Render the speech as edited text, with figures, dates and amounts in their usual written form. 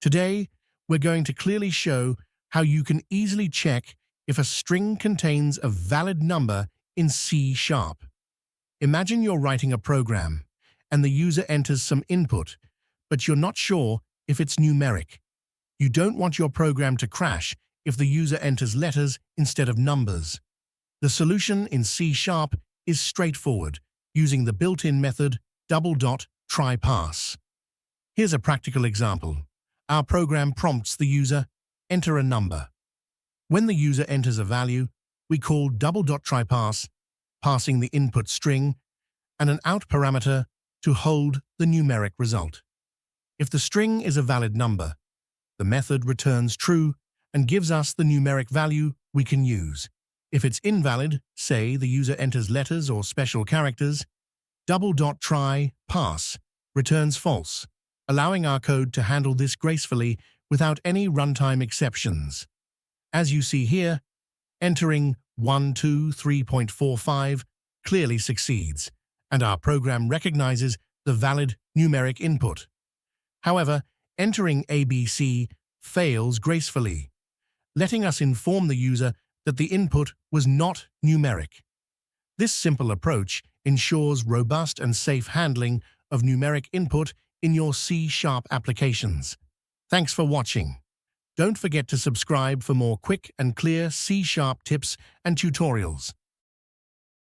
Today, we're going to clearly show how you can easily check if a string contains a valid number in C#. Imagine you're writing a program, and the user enters some input, but you're not sure if it's numeric. You don't want your program to crash if the user enters letters instead of numbers. The solution in C# is straightforward, using the built-in method double.TryParse. Here's a practical example. Our program prompts the user, enter a number. When the user enters a value, we call double.TryParse, passing the input string and an out parameter to hold the numeric result. If the string is a valid number, the method returns true and gives us the numeric value we can use. If it's invalid, say the user enters letters or special characters, double.TryParse returns false, allowing our code to handle this gracefully without any runtime exceptions. As you see here, entering 123.45 clearly succeeds, and our program recognizes the valid numeric input. However, entering ABC fails gracefully, letting us inform the user that the input was not numeric. This simple approach ensures robust and safe handling of numeric input in your C# applications. Thanks for watching. Don't forget to subscribe for more quick and clear C# tips and tutorials.